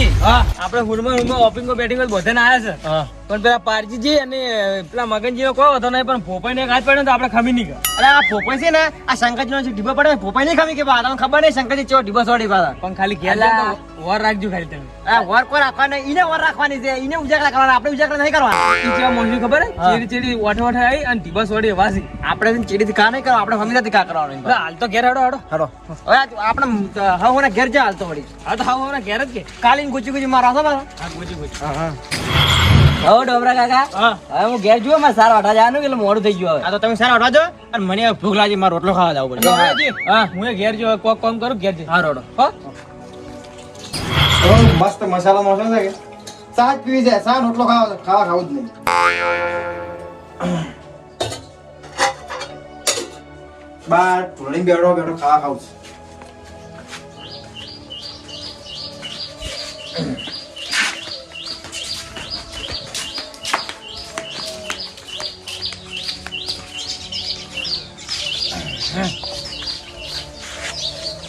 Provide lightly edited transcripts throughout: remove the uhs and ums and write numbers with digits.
મગનજી આપણે હુડમાં ઓપિંગો બેટિંગો બધે ના આવ્યા છે પણ પેલા પારજીજી અને પેલા મગનજી નો કોઈ હતો નહીં પણ પોપાઈ ને હાથ પડ્યો તો આપણે ખમી નહીં ગયા. અરે આ પોપાઈ છે ને આ શંકરજી નો ઢીબો પડે પોપાઈ નહીં ખમી કે બા ખબર નહીં શંકરજી ચો ઢીબો સોડી પાછા પણ ખાલી ઘેર જાય તો વર રાખજો ખાલી તમે. આ વર કોઈ રાખવાના ઈને વર રાખવાની છે ઈને ઉજાગરા કરવાના આપણે ઉજાગરા નહીં કરવાના. ઈ કેવા મોસી ખબર હે ચેડી ચેડી ઓઠ ઓઠ આવી અને ઢીબા સોડી વાસી આપણે ચીડીથી કા નહીં કરવા આપણે ફમીદાથી કા કરવાનું. હાલ તો ઘેર હેડો હેડો હેડો હવે આપણે હવે ઘેર જા હાલ તો વળી હા તો હા ઘેર જ કે કાલીન ગુચી ગુચી મારા છો મારા હા ગોજી ગોજી હો ડોબરા કાકા હવે હું ઘેર જુઓ મારે સાર વાટા જવાનું એટલે મોડું થઈ ગયું હવે. આ તો તમે સાર વાટા જો અને મને ભૂખ લાગી મારો રોટલો ખાવા જવું પડે. હા હું ઘેર જો કોક કામ કરું ઘેર જઈ. હા રોડો હો મસ્ત મસાલો મસાલો છે કે સાજ પીવી જાય સા રોટલો ખાવું જ નહીં. બાર ઢોળી બેઠો બેઠો ખાવું છે.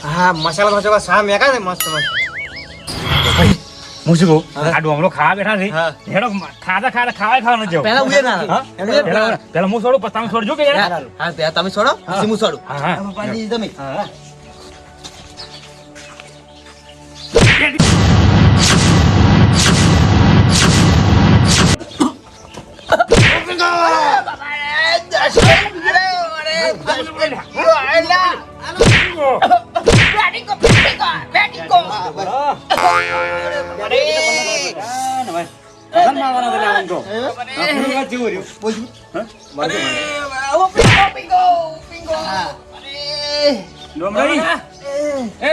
હા મસાલા મસાલા સા મેકા છે મસ્ત મસ્ત. હું શું કહું આ ડોમરો ખાવા બેઠા છે હેડો ખાતા ખાતા ખાવાનું જાવ પહેલા ઉયે ના પેલા હું છોડું પછી તમે છોડજો કે યાર. હા તે તમે છોડો પછી હું છોડું. હા હા પપ્પાજી તમે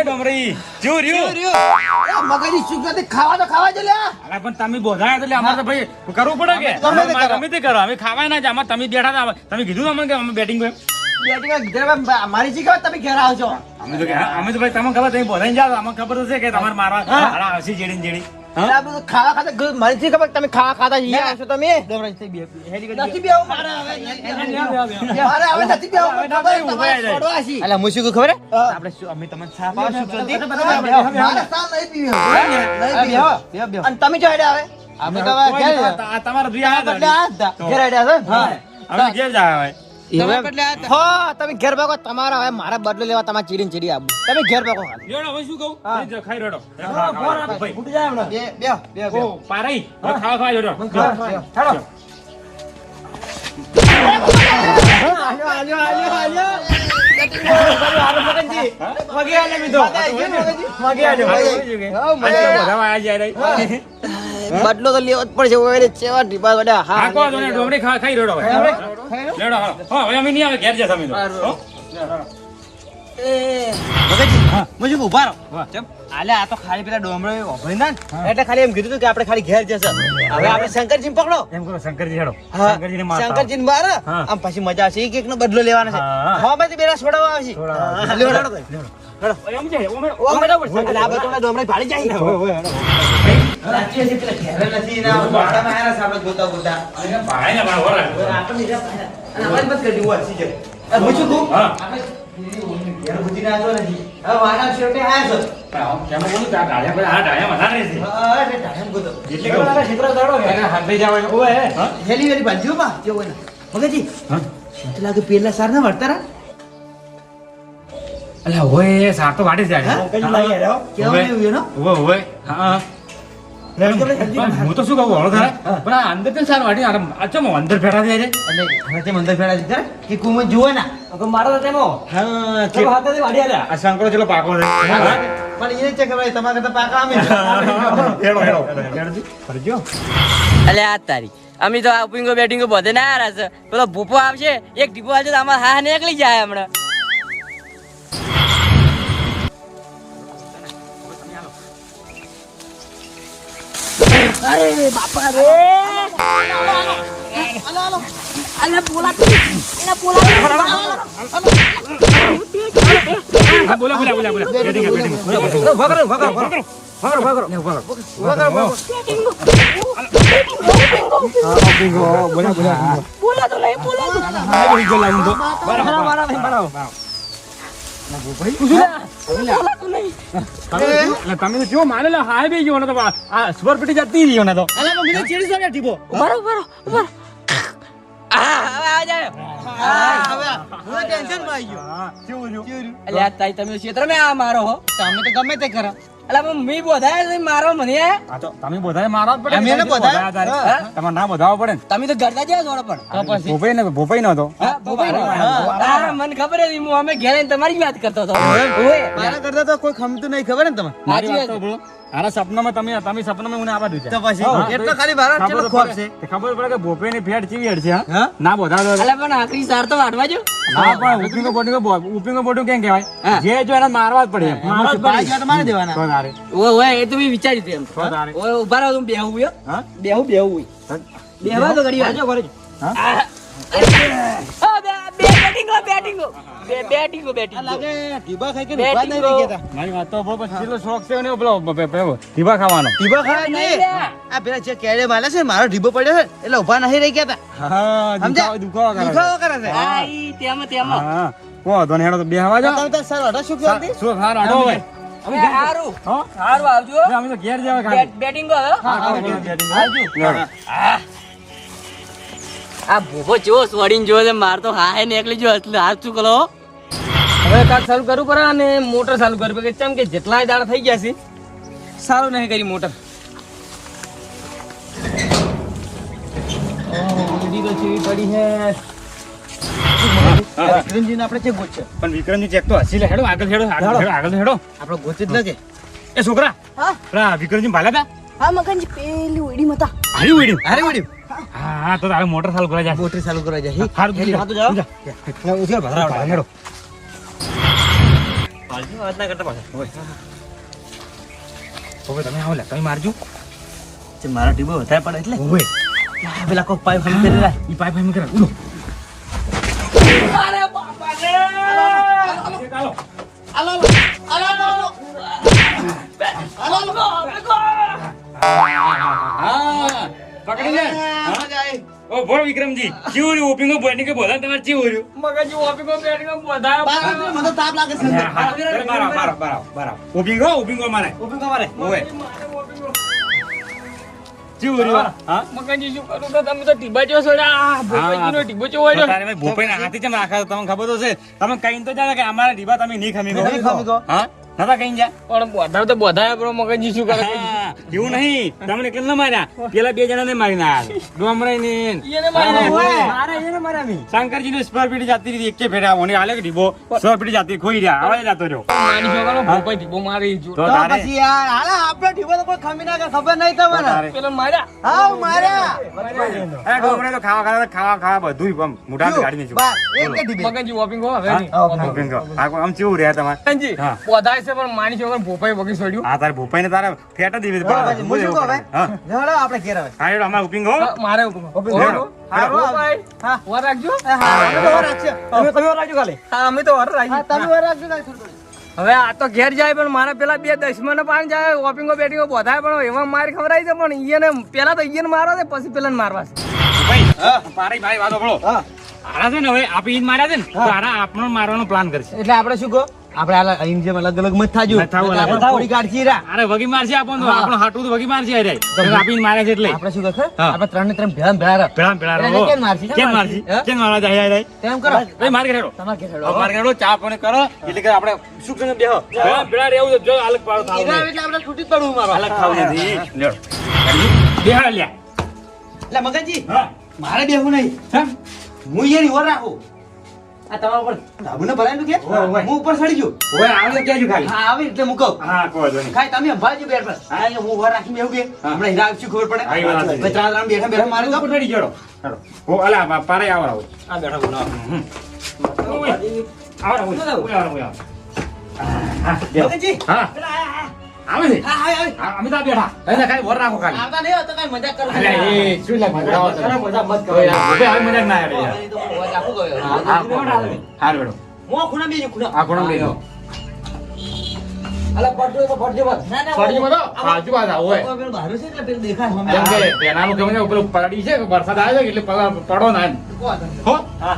ડોમરી જેવું રહ્યું મગજની સુગંધ ખાવા તો ખાવા જ લ્યા. અલા પણ તમે બોધાયા એટલે અમારે તો ભાઈ કરવું પડે કે અમે તે કરો અમે ખાવાય ના જ આમાં તમે બેઠા હતા તમે કીધું અમને કે અમે બેટિંગ મારી જી તમે ઘેર આવજો. અમે તો ભાઈ તમને ખબર તમે બોધાઈને જાઓ અમને ખબર તો છે કે તમારે મારવા આવશે જેડી જેડી ખાવા ખાતા મારી જી ખબર તમે ખાવા ખાતા અહીંયા આવશો તમે નથી બેહવું મારે હવે નથી બેહવું. અલા મુશી કો ખબર હે આપણે શું અમે તમને છાપ આવશું જલ્દી મારે સા નહીં પીવી. અને તમે જો હેડે આવે અમે તો ઘેર તમારા ભી આ બદલે આ હતા ઘેર હેડે આવે અમે ઘેર જાય હવે હા તમે ઘેર ભાગો તમારા હવે મારા બદલો લેવા તમારે ચીડીને ચીડી આવું તમે ઘેર ભાગો રેડો હવે શું કહું ખાઈ રેડો ફૂટી જાય હમણાં બે ઓ પારાઈ ખાવા ખાવા જોડો બદલો તો લેવો જ પડશે ઓય ચેવા ઢીબા વડા હા કો તો ડોમરી ખાઈ રેડો હવે લેડો હા હવે અમે નહીં આવે ઘેર જતા અમે તો મુજે ઉભા રહો ચમ આલે આ તો ખાલી પેલા ડોમરો ઓભળી ના એટલે ખાલી એમ કીધું કે આપણે ખાલી ઘેર જશે હવે આપણે શંકરજી પકડો એમ કરો શંકરજી હેડો શંકરજીને માર શંકરજીને માર આમ પછી મજા આવશે એક એકનો બદલો લેવાનો છે હા માંથી બેરા છોડાવવા આવશે લેડો એમ છે ઓ બરાબર છે આ બતોના ડોમરો ભાડી જાય રાત્રિ છે પેલા ઘેર નથી ના વાડા માં આયા સામે ગોતા ગોતા અને ભાઈ ને ભાઈ હોરા આપણે અને અવાજ મત કરજો વાસી જાય મુજુ કો આપણે ઘેર બુધી ના જો નથી હવે વાડા છોટે આયા છો કેમ બોલું તા ડાળિયા પર આ ડાળિયા વધારે છે હા એટલે ટાઈમ ગોતો એટલે કે મારા ક્ષેત્ર દાડો કે હાથ લઈ જાવ ઓએ હેલી વેલી બાંધ્યો બા જે હોય ને મગજી મને લાગે પેલા સાર ના વર્તારા અલા ઓએ સાર તો વાડી જાય કઈ લાગે રે કેવું એવું નો ઓએ હા હું તો શું કહું હળો તારે પણ આ અંદર તો સારું વાટી અચ્છા હું અંદર બેઠા થઈ જાય અને હવે તે મંદર ફેરા દીધા કે કુમ જુઓ ના તો મારો તો તેમો હા કે હાથે વાડી આલ્યા આ શંકરો ચલો પાકો છે પણ એને ચેક ભાઈ તમારે તો પાકા અમે હેડો હેડો ફરજો અલે આ તારી અમે તો આ ઓપિંગો બેટિંગો બધે ના હારા છે પેલો ભૂપો આવશે એક ટીપો આવશે તો અમારે હા નીકળી જાય હમણાં અરે બાપા રે અલે બોલા બોલા બેટિંગ બેટિંગ તમે તો જો માને હાય બી ગયો ને તો આ સુપર પીટી જતી રહ્યો ને તો અલા મમ્મી ને ચેડી સોને ટીબો બરોબર હવે આ જાય હવે ટેન્શન માં આવી ગયો હા કેવું રહ્યું અલ્યા તાઈ તમે ક્ષેત્ર મે આ મારો હો તમે તો ગમે તે કરો અલ્યા પણ મી બોધાય નહીં મારો મને આ તો તમે બધાએ મારવા જ પડે અમે એને બધાએ? તમારે ના બધાવવા પડે ને તમે તો ઘરતા જ જોડો પણ ભોપાઈ નતો હા હા મને ખબર હતી હું અમે ઘેર આવીને તમારી જ વાત કરતો હતો ઓય મારા કરતા તો કોઈ ખમતું નહીં ખબર ને તમે મારી વાત તો બોલો આરા સપનામાં તમે સપનામાં મને આવા દીધા તો પછી એટલો ખાલી મારા ખબર કેટલો ખોફ છે પડે ખબર પડે કે ભોપાઈ ની ફેટ ચીવી હેડ છે હા? હા? ના બધાવો અલ્યા પણ આખરી સાર તો વાટવા જો ના પણ ઉપીંગો બોટિંગો કેમ કહેવાય હા. જે જો એને મારવા જ પડે એમ. મારા પાંચ વાત મારી દેવાના તો તારે ઓય ઓય એ તો મેં વિચાર્યું હતું એમ તો તારે ઓય ઉભા રહો તું બેહું યો હા બેહું બેહવા તો ઘડી વાર હા? બેટિંગો આ લાગે ટીબા ખાઈ કે બેટિંગ ઉભા નહીં રહી ગયા મારી વાત તો બોલ પણ કેટલો શોખ છે ને પેલો ટીબા ખાવાનો ટીબા ખાવા નહીં આ પેલા જે કેડે માલે છે મારો ઢીબો પડ્યો છે એટલે ઉભા નહીં રહી ગયા હા સમજ્યા? દુખાવો કરે છે. દુખાવો કરે છે આઈ તેમાં હા કો તો હેડો તો બેહવા જાઓ તમે તો સર અઢા શું કહેવાતી શું હાર આડો હોય હારું હા હારું આવજો અમે તો ઘેર જવા ખાલી બેટિંગો હવે આવજો આ ભૂપો ચેવો સોડીને જો છે માર તો હાય ને એકલી જો એટલે હાથ શું કરો હવે કાક ચાલુ કરવું પડે અને મોટર ચાલુ કરવી પડે કેમ કે જેટલા દાડા થઈ ગયા છે સારું નહીં કરી મોટર વીડી તો ચીવી પડી છે વિક્રમજીને આપણે છે ગોચ છે પણ વિક્રમજી ચેક તો હસી લે હેડો આગળ હેડો આપણો ગોચ જ લાગે એ છોકરા હા પેલા વિક્રમજી ભાલા તા હા મગનજી પેલી ઓડી મતા હારી ઉડ્યું અરે વડી હા તો તારે મોટર ચાલુ કરવા જાય મોટર ચાલુ કરવા જાય હારું હેડી, હા તો જાઓ. ઉછેર ભરાવડા. હેડો હવે તમે આવો લે તમે મારજો જે મારા ટીબો વધારે પડે એટલે ઓવે પેલા કોક પાઇપ હમ કરી રહ્યા ઈ પાઇપ એમ કરે ઉડો અરે બાપા રે ચાલો હા પકડી લે ઓ બોલ વિક્રમજી કેવું રહ્યું ઓપિંગો બોયની કે બોલા તમારે કેવું રહ્યું મગનજી ઓફિસો બેટિંગો બધા મને તો તાપ લાગે છે બરાબર ઓપિંગો મારે ઊભી કમારે ઓવે કેવું રહ્યું હા મગનજી શું કરું તો તમે તો ટીબા જો છોડ્યા ભોપાઈનો ટીબો ચો તો તારે ભાઈ ભોપાઈના હાથી ચમ રાખા તમને ખબર તો છે તમે કઈ તો જાણે કે અમારા ડીબા તમે નહીં ખમી ગો નહીં ખમી ગો. હા નતા કઈ જા પણ બધા તો બધા બ્રો મગનજી શું કરે હા, એવું નહીં તમને કેમ ના માર્યા પેલા બે જણા ને મારીને આયા ડોમરાઈ ને એને માર્યા. મારે એને માર્યા મી શંકરજી ને સ્પર પીટી જાતી રહી એકે ફેરા ઓને આલે કે ડીબો સ્પર પીટી જાતી ખોઈ રહ્યા આવા જાતો રહ્યો મારી છોકરાનો ભોપાઈ ટીબો મારી જો તો તો તારે પછી યાર હાલે આપણે ટીબો તો કોઈ ખમી ના કે ખબર નહીં તમને તારે પેલો માર્યા હા માર્યા એ ડોમરે તો ખાવા બધું આમ મોઢા ગાડી ને બાર એક કે ટીબી મગનજી વોપિંગ હો હવે નહીં. આમ કેવું રહ્યા તમારે મગનજી હા. પોધાય છે પણ મારી છોકરાનો ભોપાઈ વગી છોડ્યું આ તારે ભૂપાઈ ને તારે ફેટ જ દેવી પછી હું શું કહું હવે હા જડો આપણે ઘેર હવે હા એડો અમાર ઉપીંગ હો મારે ઉપર હેડો. હારું, ભોપાઈ હા. વાર રાખજો હા અમે તો વાર રાખશે તમે રાખજો ખાલી હા અમે તો વાર હા રાખી તમે વાર રાખજો કાંઈ થોડું. હવે આ તો ઘેર જાય પણ મારા પેલા બે દશમને પાણી જાય વોપિંગો બેટિંગો બોધાય પણ એમાં મારી ખવડાવી છે પણ ઈયને પેલા તો ઈયને મારવા છે પછી પેલા મારવા છે ભાઈ મારી વાત સાંભળો હા આરા છે ને હવે આપણે ઈદ માર્યા છે ને તો આરા આપણો મારવાનો પ્લાન કરશે એટલે આપણે શું કહો આપણે આ અહીં જેમ અલગ અલગ મત થાજો મત થાવું, આપણે અલગ. થોડી કાઢી રા અરે વગી મારશે આપણો હાટું તો વગી મારશે અરે આપી મારે છે એટલે આપણે શું કહે હા. આપણે ત્રણ ને ત્રણ ભેળા ને ભેળા રા. પેલા એટલે કેમ મારશે? કેમ મારશે હા? કેમ મારવા જાય જાય તેમ કરો ભાઈ માર ઘેડો તમારે ઘેર હેડો. માર ઘેડો ચા પાણી કરો એટલે કે આપણે સુખ સંગ બેહો પેલા રહેવું છે, જો અલગ પાડો થાવ ઈરા એટલે આપણે છૂટી જ પડવું મારો અલગ ખાવ નથી લ્યો બેહા લ્યા એટલે મગનજી હા મારે બેહવું નહીં હા હું ઈયર ઓર રાખું આ તમારા ઉપર ધાબુને ભરાયેલું કે ઓય, ઓય. હું ઉપર ચડી ગયો ઓય આવડે કેજો ખાલી હા આવી એટલે મૂકો હા કહો જો નહીં ખાઈ તમે અંભાજી બેઠ પર હા એટલે હું ઓર રાખી બેહું કે હા. હમણાં હીરા આવશું ખબર પડે હા, એ વાત સાચી. ભાઈ ત્રણ ત્રણ બેઠા બેઠા મારે તો પટડી જડો હેડો ઓ અલા પારે આવો આવો આ બેઠા બોલાવો મગનજી હા પેલા આયા, આવે છે આયા. હા હા આ અમે તો બેઠા એને ખાલી વર રાખો ખાલી આવતા નહીં આવતા કાંઈ મજાક કરો અરે એ શું લાગે મજા આવે અરે મજાક મત કરો ઓય યાર હવે મજાક ના આવે યાર તો અવાજ આપું ગયો હાર બેડો હું ખૂણા બેજો ખૂણા આ કોણ લઈ લો અલા પડજો તો પડજો બસ ના ના ફરજી માં તો આજુ બાજુ આવો હોય પેલું બહાર છે એટલે પેલું દેખાય હમે જેમ કે પેનાનું કેવું ને પેલું પડી છે વરસાદ આવે છે એટલે પડો ના એમ. હો હા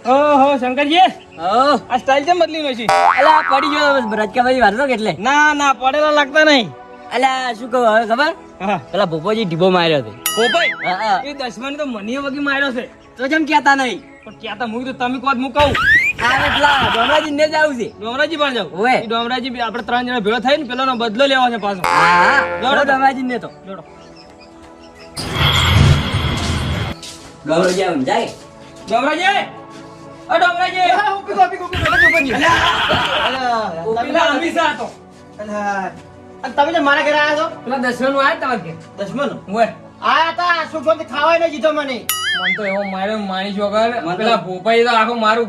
ઓહો શંકરજી ઓ આ સ્ટાઇલ કેમ બદલી નો છે? અલા પડી ગયો રજકાભાઈ વારતો કે એટલે ના ના પડેલા લાગતા નહીં. અલા શું કહું હવે ખબર હા પેલા ભોપોજી ઢીબો માર્યો છે પોપાઈ હા હા એ દશમન તો મને વગી માર્યો છે. તો જેમ કહેતા નહીં પણ ક્યાં તો મૂકી તો તમે કોદ મુકાવું આ પેલા ડોમરાજી ને જ આવું છે ડોમરાજી પણ જાવ ઓવે. એ ડોમરાજી બી આપણે 3 જણા ભેળો થઈને પેલાનો બદલો લેવો છે પાછો. હા જોડો ડોમરાજી ને તો જોડો ડોમરાજી આવું જાય ડોમરાજી ઓ ડોમરાજી પેલા અમીસા હતો. અને તમે જે મારા ઘરે આયા છો પેલા દશમન આયા તમારે ઘેર. દશમન ઓવે. આયા તા શું જોતી ખાવાય નહીં દીધો મને મન તો એવો માર્યો માણી વગર પેલા ભોપાઈ તો આખું મારું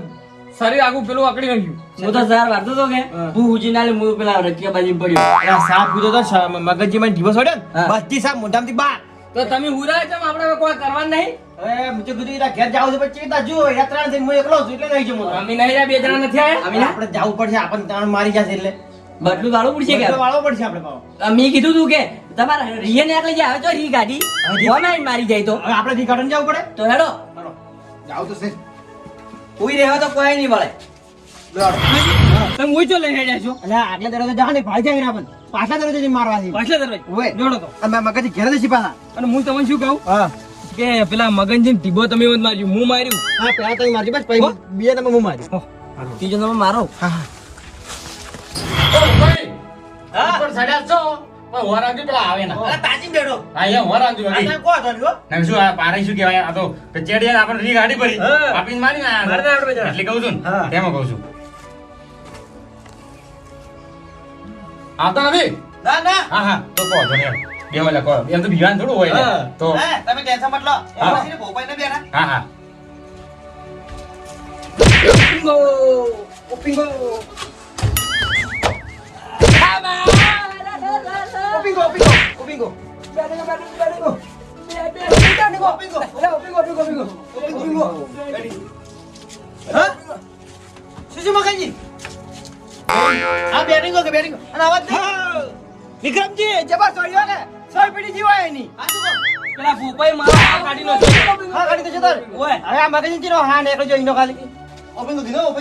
શરીર આખું પેલું આકડી નાખ્યું. હું તો સાર વારતો તો કે હું ઉજી નાલે હું પેલા રજકાભાઈ પડ્યો અરે સાપ કૂદો તો મગજજી મને ઢીબો છોડ્યો ને હા. બધી સાપ મોઢામાંથી બહાર તો તમે હુરાય છે આપણે કોઈ કરવાનું નહીં. હવે મુજે કીધું એના ઘેર જાવ છે પછી તા જો યાત્રા થઈને હું એકલો છું એટલે નહીં જમો અમે નહીં રહ્યા, બે જણા નથી આયા. આપણે જવું પડશે આપણને તાણ મારી જશે એટલે બદલું વાળું પડશે કે બધો વાળવો પડશે આપણે પાછો. મેં કીધું તું કે તમારા રિયન એટલે જે આવે તો રી ગાડી કોને મારી જાય તો હવે આપણે રિકાર્ડન જવું પડે તો હેડો હાલો જાવ તો સહી કોઈ રહેવા તો કોઈ નહીં મળે તમે ઊંચો લઈને હેડ્યા છો. અલે આગલા દરવાજે જા ને ભાઈ જાય ને આપણને પાછલા દરવાજે જઈને મારવા છે પાછલા દરવાજે. ઓવે. જોડો તો. અમે મગજજી ઘેર જ પાછા અને હું તમને શું કહું હા કે પેલા મગનજી ટીબો તમે એવું જ માર્યું, હું માર્યું. હા પેલા તો મારજી બસ પછી બે નંબર હું મારી ત્રીજો નંબર મારો હા હા અરે તાજી બેઠો આ કો હતો લ્યો મારી નાખો બેટા. હા. ના ના હા. હે, તમે ટેન્શન મત લો હા. એમાં છે ને ભોપાઈ ને બેઠા ઓપિંગો ઓપિંગો ઓપિંગો ઓપિંગો વિક્રમજી જબર છોડ્યો ને સોય પીડી જીવાય એની પેલા ભોપાઈ મારા કાઢીનો છે. હા ગાડી તો જતો રે. ઓય. હવે આ મગજજી નો હા ને જો ઇનો ખાલી ઓપિંગો કીધો હો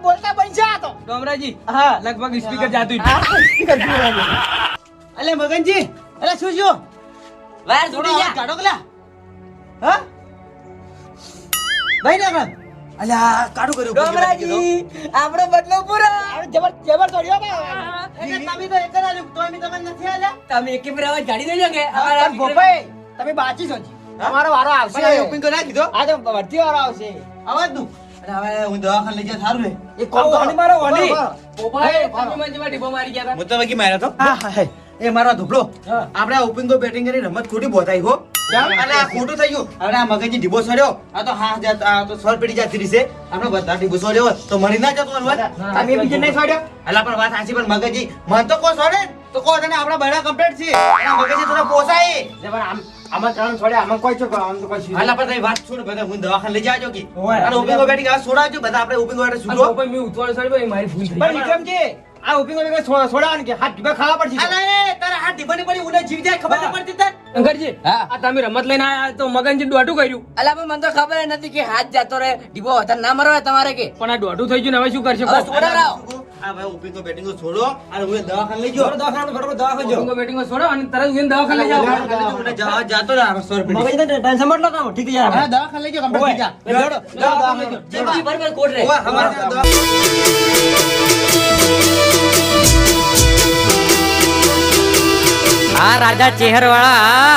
બોલતા બનશા તો ડોમરાજી હા લગભગ સ્પીકર જાતું હતું. અલે મગનજી અલે શું જો વાર થોડો છૂટી અવાજ જા કાઢો કલા હા ભાઈ ને આપણે અલે આ કાઢો કર્યું ડોમરાજી આપણો બદલો પૂરો જબર જબર છોડ્યો ને એટલે તમે તો એક જ આલ્યું તો એમ તમને નથી આલ્યા તમે એક અવાજ ગાડી દેજો કે પણ ભોપાઈ તમે બાચી છો જી તમારો વારો આવશે ઓપિંગો ના કીધો આ તો વર્તી વારો આવશે અવાજ નું હવે હું દવાખાને લઈ જા સારું રે એક આ વાણી મારો વાણી. ભોપાઈ તમે મને જેમાં ટીબો મારી ગયા હતા. હું તો વગી માર્યો તો હા એ મારો ધુબળો આપણે આ ઓપિંગો બેટિંગ કરી રમત ખોટી બોતાઈ હો અને આ ખોટું થઈ ગયું હવે આ મગજની ઢીબો છોડ્યો આ તો હા જાત આ તો સોલ પેટી જાતી રહી છે આપણે બધા ઢીબો છોડ્યો હોત તો મરી ના જતો અલવત તમે બીજે નહીં છોડ્યો અલા પણ વાત સાચી પણ મગજી મન તો કો છોડે તો કો તને આપણા બડા કમ્પ્લીટ છે અને મગજી થોડા પોસાય જબર આમાં ત્રણ છોડે આમાં કોઈ ચોક આમ તો કોઈ અલા પણ તમે વાત છોડ બધા હું દવાખાને લઈ જાજો કે અને ઓપિંગો બેટિંગ આ છોડાવજો બધા આપણે ઓપિંગો બેટિંગ આ છોડો ભોપાઈ મેં ઉતવાળ છોડી ભાઈ મારી ભૂલ થઈ. પણ વિક્રમજી આ ઓપિંગો બેટિંગ છોડાવવાનું કે હાથ ઢીબા ખાવા પડશે અલા તારા હાથ ઢીબાની પડી ઉને જીવ જાય ખબર ન પડતી તને શંકરજી હા. આ તમે રમત લઈને આયા તો મગનજી દોઢું કર્યું અલા પણ મને તો ખબર ય નથી કે હાથ જતો રહે ડીબો વધારે ના મરવા તમારે કે પણ આ દોઢું થઈ ગયું ને હવે શું કરશે? હવે છોડો રાવ. આ ભાઈ ઓપિંગો બેટિંગો છોડો અને હું દવાખાને લઈ ગયો દવાખાને ફટાફટ દવાખાને ઓપિંગો બેટિંગો છોડો અને તરત ઉઈને દવાખાને લઈ જાઓ. જાતો રહે આ સોર પેટી મગજ ટેન્શન મત લો કામ ઠીક છે હા દવાખાને લઈ ગયો કમ્પ્લીટ થઈ જા દવાખાને લઈ ગયો જલ્દી બરાબર કોટ રે ઓય હમારે આ રાજા ચેહર વાળા